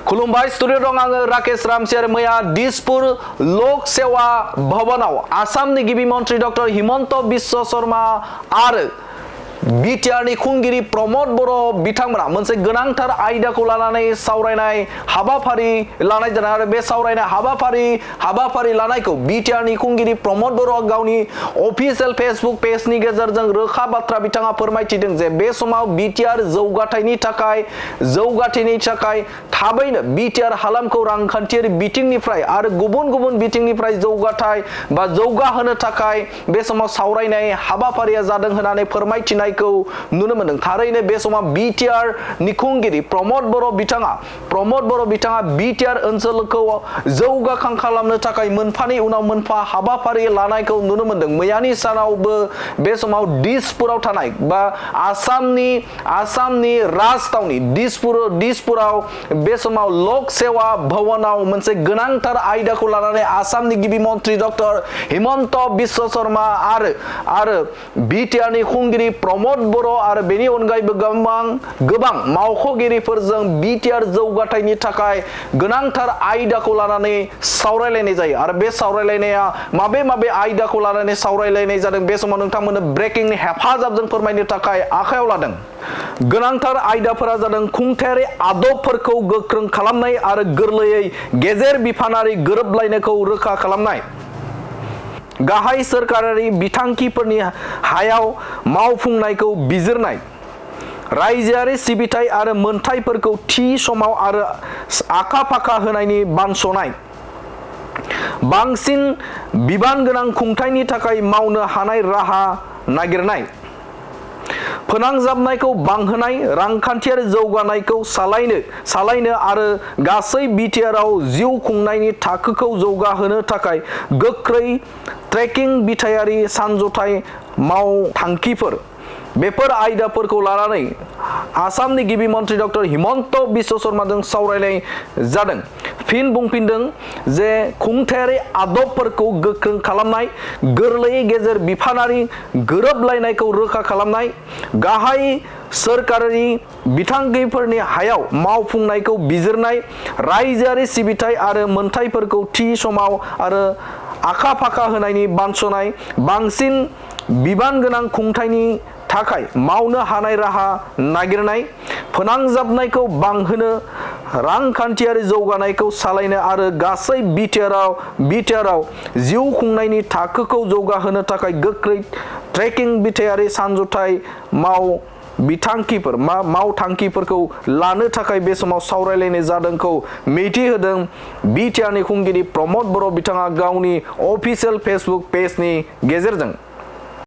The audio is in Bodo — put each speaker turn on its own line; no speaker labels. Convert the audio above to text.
खुलुमबाय स्टुडिअ दं आङो राकेश रामसियार मैया दिसपुर लोक सेवा भवनाव आसामनि गिबि मन्त्री डक्टर हिमन्त बिश्व शर्मा आरो बिटिआरनि खुंगिरि प्रमद बर' बिथांमोना मोनसे गोनांथार आयदाखौ लानानै सावरायनाय हाबाफारि लानाय जादों आरो बे सावरायनाय हाबाफारि लानायखौ बिटिआरनि खुंगिरि प्रमद बर'आ गावनि अफिसियेल फेसबुक पेजनि गेजेरजों रोखा बाथ्रा बिथाङा फोरमायथिदों जे बे समाव बिटिआर जौगाथायनि थाखाय थाबैनो बिटिआर हालामखौ रांखान्थियारि बिथिंनिफ्राय आरो गुबुन बिथिंनिफ्राय जौगाथाय बा जौगाहोनो थाखाय बे समाव सावरायनाय हाबाफारिया जादों होननानै फोरमायथिनाय नुनो मोनदों। थारैनो बे समाव बिटिआर नि खुंगिरि प्रमद बर' बिथाङा बिटिआर ओनसोलखौ जौगाखां खालामनो थाखाय मोनफानि उनाव मोनफा हाबाफारि लानायखौ नुनो मोनदों। मैयानि सानावबो बे समाव दिसपुराव थानाय बा आसामनि राजथावनि दिसपुराव बे समाव लोक सेवा भवनाव मोनसे गोनांथार आयदाखौ लानानै आसामनि गिबि मन्त्री डक्टर हिमन्त बिश्व शर्मा आरो बिटिआर नि खुंगिरि प्रमद बर' आरो बेनि अनगायैबो गोबां मावख'गिरिफोरजों बिटिआर जौगाथायनि थाखाय गोनांथार आयदाखौ लानानै सावरायलायनाय जायो आरो बे सावरायलायनाया माबे आयदाखौ लानानै सावरायलायनाय जादों बे समाव नोंथांमोननो ब्रेकिंनि हेफाजाबजों फोरमायनो थाखाय आखायाव लादों। गोनांथार आयदाफोरा जादों खुंथायारि आदबफोरखौ गोख्रों खालामनाय आरो गोरलैयै गेजेर बिफानारि गोरोबलायनायखौ रोखा खालामनाय, गाहाय सोरखारारि बिथांखिफोरनि हायाव मावफुंनायखौ बिजिरनाय, रायजोआरि सिबिथाय आरो मोनथायफोरखौ थि समाव आरो आखा-फाखा होनायनि बानस'नाय, बांसिन बिबान गोनां खुंथायनि थाखाय मावनो हानाय राहा नागिरनाय, फोनांजाबनायखौ बांहोनाय, रांखान्थियारि जौगानायखौ सालायनो आरो गासै बिटिआरआव जिउ खुंनायनि थाखोखौ जौगाहोनो थाखाय गोख्रै ट्रेकिं बिथायारि सानज'थाय मावथांखिफोर। बेफोर आयदाफोरखौ लानानै आसामनि गिबि मन्त्री डक्टर हिमन्त बिश्व शर्माजों सावरायनाय जादों। फिन बुंफिनदों जे खुंथायारि आदबफोरखौ गोख्रों खालामनाय, गोरलैयै गेजेर बिफानारि गोरोबलायनायखौ रोखा खालामनाय, गाहाय सोरखारारि बिथांखिफोरनि हायाव मावफुंनायखौ बिजिरनाय, रायजोआरि सिबिथाय आरो मोनथायफोरखौ थि समाव आरो आखा-फाखा होनायनि बानस'नाय, बांसिन बिबान गोनां खुंथायनि थाखाय मावनो हानाय राहा नागिरनाय, फोनांजाबनायखौ बांहोनो, रांखान्थियारि जौगानायखौ सालायनो आरो गासै बिटिआरआव जिउ खुंनायनि थाखोखौ जौगाहोनो थाखाय गोख्रै ट्रेकिं बिथायारि सानज'थाय मावथांखिफोरखौ लानो थाखाय बे समाव सावरायलायनाय जादोंखौ मिथिहोदों बिटिआरनि खुंगिरि प्रमद बर' बिथाङा गावनि अफिसियेल फेसबुक पेजनि गेजेरजों।